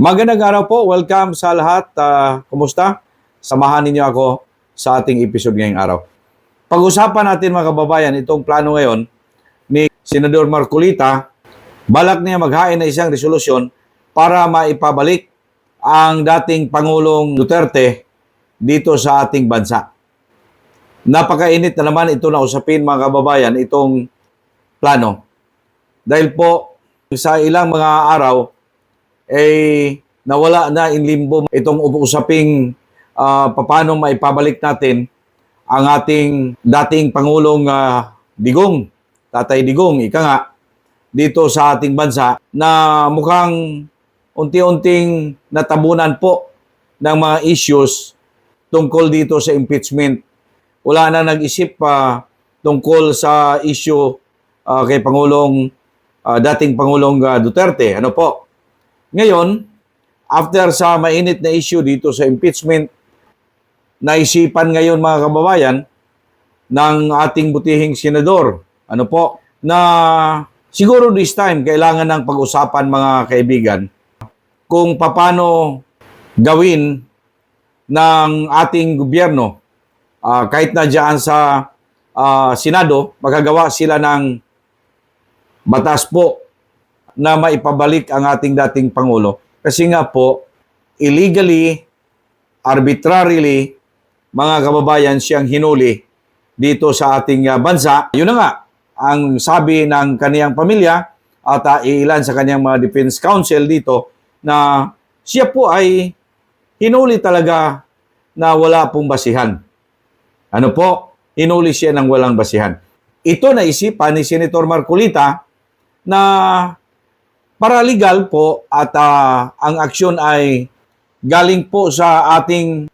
Magandang araw po. Welcome sa lahat. Kumusta? Samahan ninyo ako sa ating episode ngayong araw. Pag-usapan natin mga kababayan, itong plano ngayon ni Senador Marcolita. Balak niya maghain ng isang resolusyon para maipabalik ang dating Pangulong Duterte dito sa ating bansa. Napakainit na naman ito na usapin mga kababayan, itong plano. Dahil po sa ilang mga araw, nawala na in limbo itong usaping paano maipabalik natin ang ating dating Pangulong Digong, Tatay Digong, ika nga, dito sa ating bansa na mukhang unti-unting natabunan po ng mga issues tungkol dito sa impeachment. Wala na nag-isip tungkol sa issue kay dating Pangulong Duterte. Ano po? Ngayon, after sa mainit na issue dito sa impeachment, naisipan ngayon mga kababayan ng ating butihing senador, na siguro this time kailangan ng pag-usapan mga kaibigan kung paano gawin ng ating gobyerno. Kahit na dyan sa Senado, magagawa sila ng batas po na maipabalik ang ating dating Pangulo. Kasi nga po, illegally, arbitrarily, mga kababayan, siyang hinuli dito sa ating bansa. Yun na nga, ang sabi ng kaniyang pamilya at ilan sa kaniyang mga defense counsel dito na siya po ay hinuli talaga na wala pong basihan. Ano po? Hinuli siya ng walang basihan. Ito naisipan ni Senator Marcolita na para legal po at ang aksyon ay galing po sa ating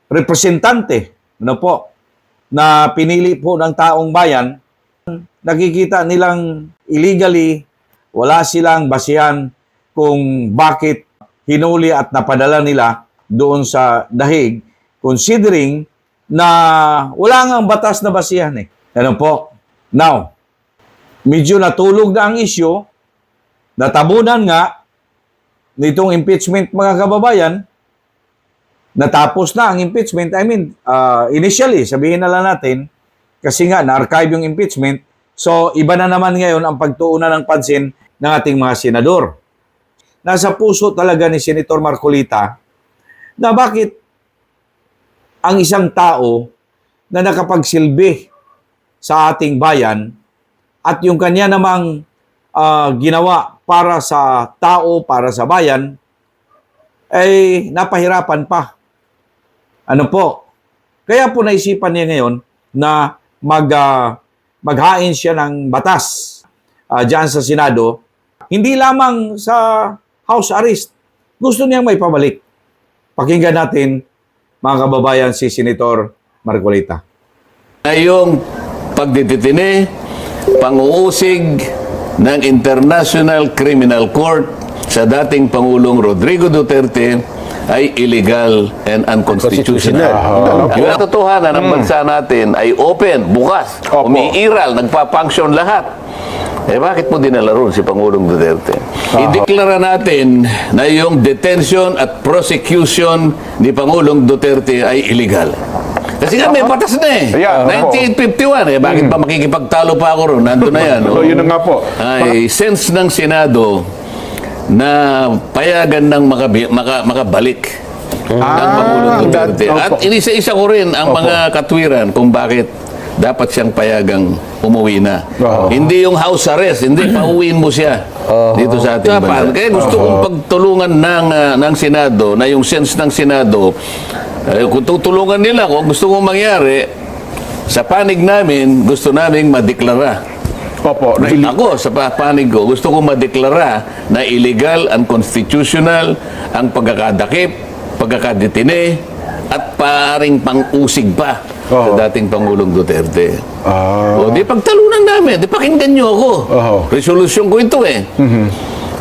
representante, na pinili po ng taong bayan. Nakikita nilang illegally, wala silang basihan kung bakit hinuli at napadala nila doon sa dahig, considering na wala ngang batas na basihan eh. Now, medyo natulog na ang issue, natabunan nga nitong impeachment mga kababayan, natapos na ang impeachment. Initially, sabihin na lang natin, kasi nga na-archive yung impeachment, so iba na naman ngayon ang pagtuunan ng pansin ng ating mga senador. Nasa puso talaga ni Senator Marcolita na bakit ang isang tao na nakapagsilbi sa ating bayan at yung kanya namang ginawa para sa tao, para sa bayan, ay napahirapan pa. Kaya po naisipan niya ngayon na maghain siya ng batas dyan sa Senado, hindi lamang sa house arrest. Gusto niyang may pabalik. Pakinggan natin, mga kababayan, si Senator Marcolita. Yung pagdititini, pang-uusig ng International Criminal Court sa dating Pangulong Rodrigo Duterte ay illegal and unconstitutional. Yung katotohanan ng bansa natin ay open, bukas, umiiral, nagpa-function lahat. Bakit mo dinalaron si Pangulong Duterte? Ideklara natin na yung detention at prosecution ni Pangulong Duterte ay illegal. Kasi nga may batas na eh. 1951 bakit pa makikipagtalo pa ako ron? Nandun na yan. Yun na nga po. Ay sense ng Senado na payagan ng makabalik ng Pangulong Duterte. At inisa-isa ko rin ang mga katwiran kung bakit dapat siyang payagang umuwi na. Hindi yung house arrest, hindi, pauwiin mo siya dito sa ating bansa. Kaya gusto kong pagtulungan ng Senado, na yung sense ng Senado, kung tutulungan nila, kung gusto kong mangyari, sa panig namin, gusto naming madeklara. Ako, sa panig ko, gusto kong madeklara na illegal, unconstitutional ang pagkakadakip, pagkakadetine, at paring pang-usig pa sa dating Pangulong Duterte. O di pagtalunan namin, di pakinggan nyo ako. Resolusyon ko ito eh.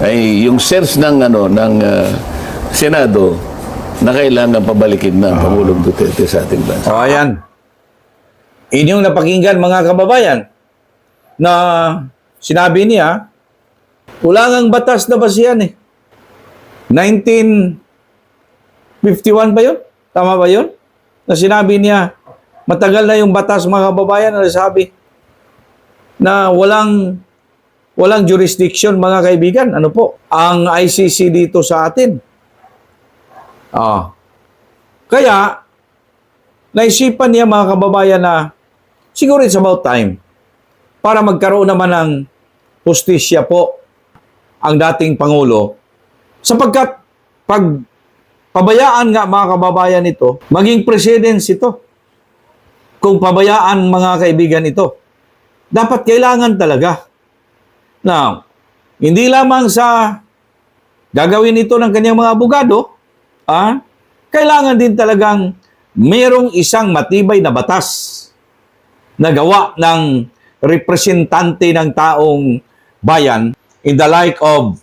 Ay yung sense ng Senado na kailangan pabalikin ng Pangulong Duterte sa ating bansa. Ayan. Inyong napakinggan mga kababayan na sinabi niya, wala ngang batas na basihan eh. 1951 ba yun? Tama ba yun? Na sinabi niya, matagal na yung batas mga kababayan na sabi na walang jurisdiction mga kaibigan. Ano po? Ang ICC dito sa atin. Kaya, naisipan niya mga kababayan na siguro it's about time para magkaroon naman ng hustisya po ang dating Pangulo sapagkat pag pabayaan nga mga kababayan ito, maging precedence ito. Kung pabayaan mga kaibigan ito, dapat kailangan talaga. Now, hindi lamang sa gagawin ito ng kanyang mga abogado, kailangan din talagang mayroong isang matibay na batas na gawa ng representante ng taong bayan in the like of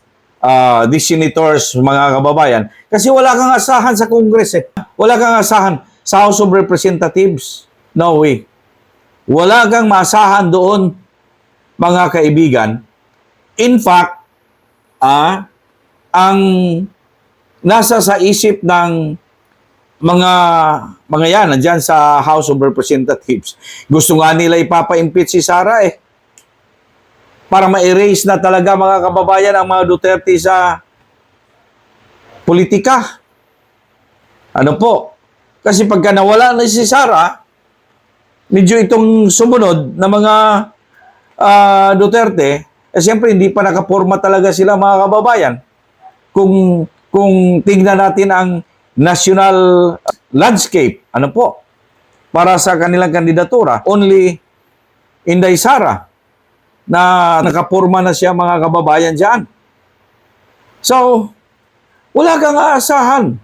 these senators, mga kababayan. Kasi wala kang asahan sa Congress eh. Wala kang asahan sa House of Representatives. No way. Wala kang maasahan doon, mga kaibigan. In fact, ang nasa sa isip ng mga yan, nandyan sa House of Representatives, gusto nga nila ipapa-impeach si Sara eh. Para ma-erase na talaga mga kababayan ang mga Duterte sa politika. Ano po? Kasi pagka nawala na si Sara, medyo itong sumunod na mga Duterte, siyempre hindi pa nakaporma talaga sila mga kababayan. Kung tingnan natin ang national landscape, ano po, para sa kanilang kandidatura, only Inday Sara na nakaporma na siya mga kababayan dyan. So, wala kang aasahan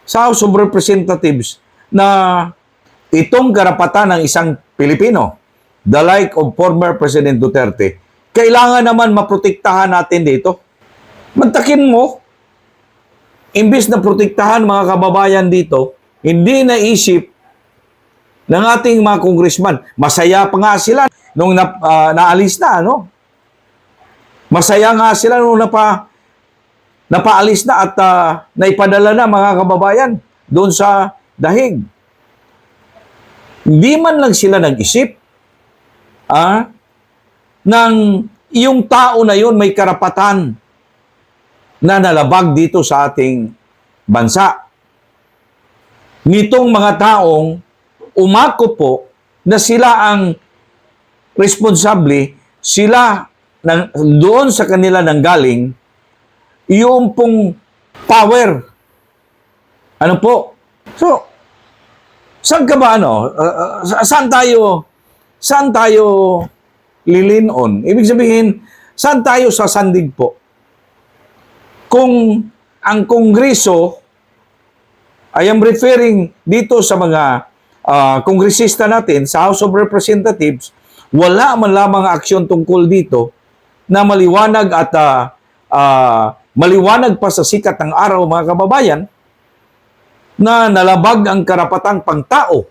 sa House of Representatives na itong karapatan ng isang Pilipino, the like of former President Duterte, kailangan naman maprotektahan natin dito. Mantakin mo, imbis na protektahan mga kababayan dito, hindi naisip ng ating mga congressman. Masaya pa nga sila nung naalis na, ano? Masaya nga sila nung napaalis na at naipadala na mga kababayan doon sa dahig. Hindi man lang sila nag-isip ng yung tao na yun may karapatan na nalabag dito sa ating bansa. Nitong mga taong umako po na sila ang responsable, sila doon sa kanila nanggaling yung pong power. Ano po? So, saan ka ba saan tayo lilinon? Ibig sabihin, saan tayo sasandig po? Kung ang Kongreso, I am referring dito sa mga kongresista natin sa House of Representatives, wala man lamang aksyon tungkol dito na maliwanag at maliwanag pa sa sikat ng araw mga kababayan na nalabag ang karapatang pangtao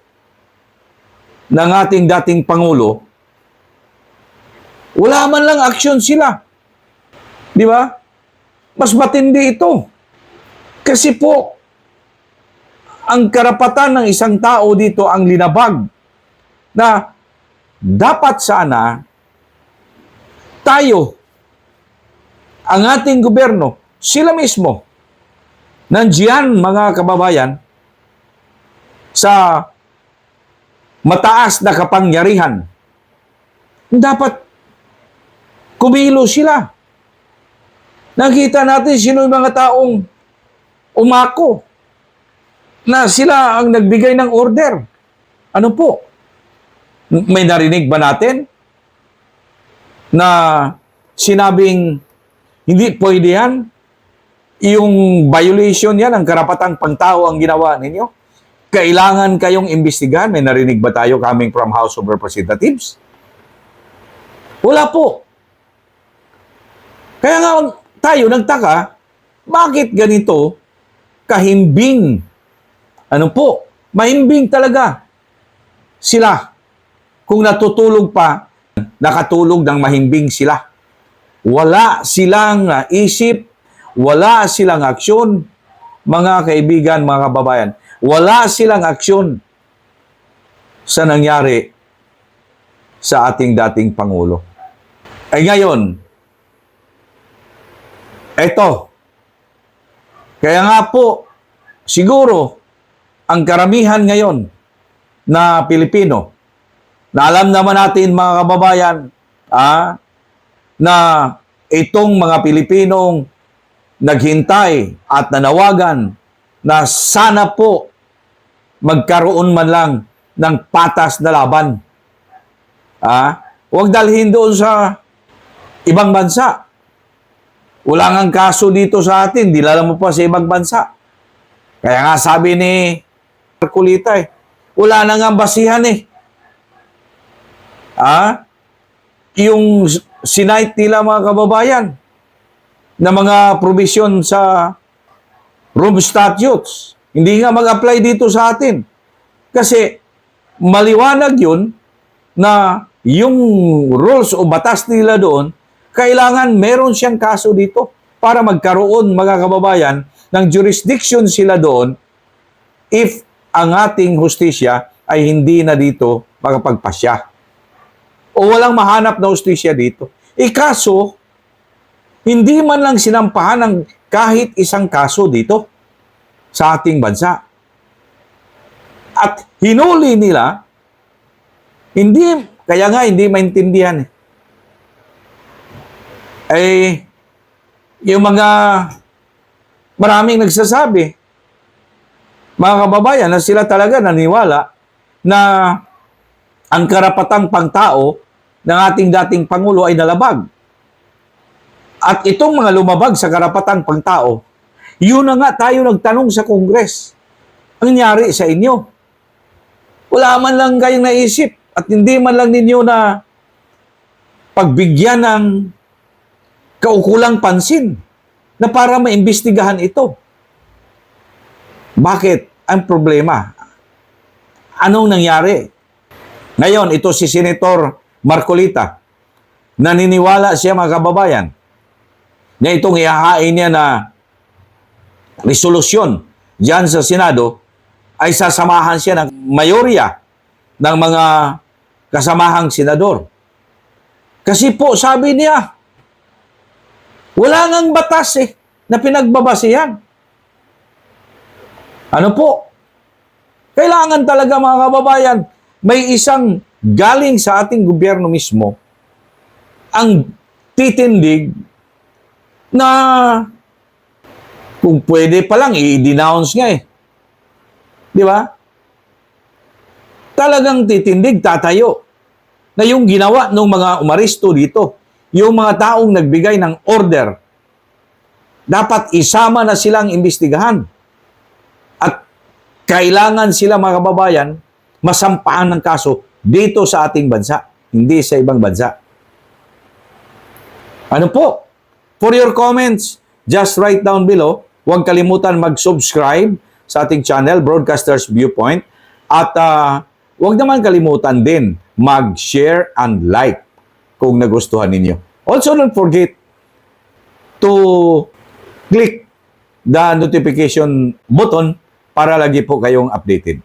ng ating dating Pangulo. Wala man lang aksyon sila. Di ba? Mas matindi ito. Kasi po, ang karapatan ng isang tao dito ang linabag na dapat sana tayo, ang ating gobyerno, sila mismo, nandiyan mga kababayan sa mataas na kapangyarihan. Dapat kumilo sila. Nakita natin sino yung mga taong umako na sila ang nagbigay ng order. Ano po? May narinig ba natin na sinabing hindi pwede yan? Yung violation yan, ang karapatang pangtao ang ginawa ninyo? Kailangan kayong imbestigahan? May narinig ba tayo coming from House of Representatives? Wala po. Kaya nga tayo nagtaka, bakit ganito kahimbing? Ano po? Mahimbing talaga sila. Kung natutulog pa, nakatulog ng mahimbing sila. Wala silang isip, Wala silang aksyon, mga kaibigan, mga kababayan. Wala silang aksyon sa nangyari sa ating dating Pangulo. Ay ngayon, eto, kaya nga po, siguro, ang karamihan ngayon na Pilipino, na alam naman natin mga kababayan, na itong mga Pilipinong naghintay at nanawagan na sana po magkaroon man lang ng patas na laban. Huwag dalhin doon sa ibang bansa. Wala ngang kaso dito sa atin, dilala mo pa sa ibang bansa. Kaya nga sabi ni Marcolita, wala na nga basihan yung sinight nila mga kababayan na mga provision sa Rome Statutes, hindi nga mag-apply dito sa atin. Kasi maliwanag yun na yung rules o batas nila doon, kailangan meron siyang kaso dito para magkaroon, mga kababayan, ng jurisdiction sila doon if ang ating hustisya ay hindi na dito makapagpasya. O walang mahanap na hustisya dito. Kaso, hindi man lang sinampahan ng kahit isang kaso dito sa ating bansa. At hinuli nila, kaya nga hindi maintindihan. Yung mga maraming nagsasabi, mga kababayan, na sila talaga naniwala na ang karapatang pangtao ng ating dating Pangulo ay nalabag. At itong mga lumabag sa karapatang pangtao, yun na nga tayo nagtanong sa Congress. Ang nangyari sa inyo? Wala man lang kayong naisip at hindi man lang ninyo na pagbigyan ng kaukulang pansin na para maimbestigahan ito. Bakit? Ang problema. Anong nangyari? Ngayon, ito si Senator Marcolita. Naniniwala siya, mga kababayan, na itong ihahain niya na resolusyon diyan sa Senado ay sasamahan siya ng mayorya ng mga kasamahang senador. Kasi po, sabi niya, wala ngang batas na pinagbabasihan. Ano po? Kailangan talaga, mga kababayan, may isang galing sa ating gobyerno mismo ang titindig na kung pwede pa lang i-denounce nga Di ba? Talagang titindig, tatayo na yung ginawa ng mga umaristo dito, yung mga taong nagbigay ng order, dapat isama na silang imbestigahan. At kailangan sila, mga kababayan, masampahan ng kaso dito sa ating bansa, hindi sa ibang bansa. Ano po? For your comments, just write down below. Huwag kalimutan mag-subscribe sa ating channel, Broadcasters Viewpoint. At huwag naman kalimutan din mag-share and like kung nagustuhan ninyo. Also, don't forget to click the notification button para lagi po kayong updated.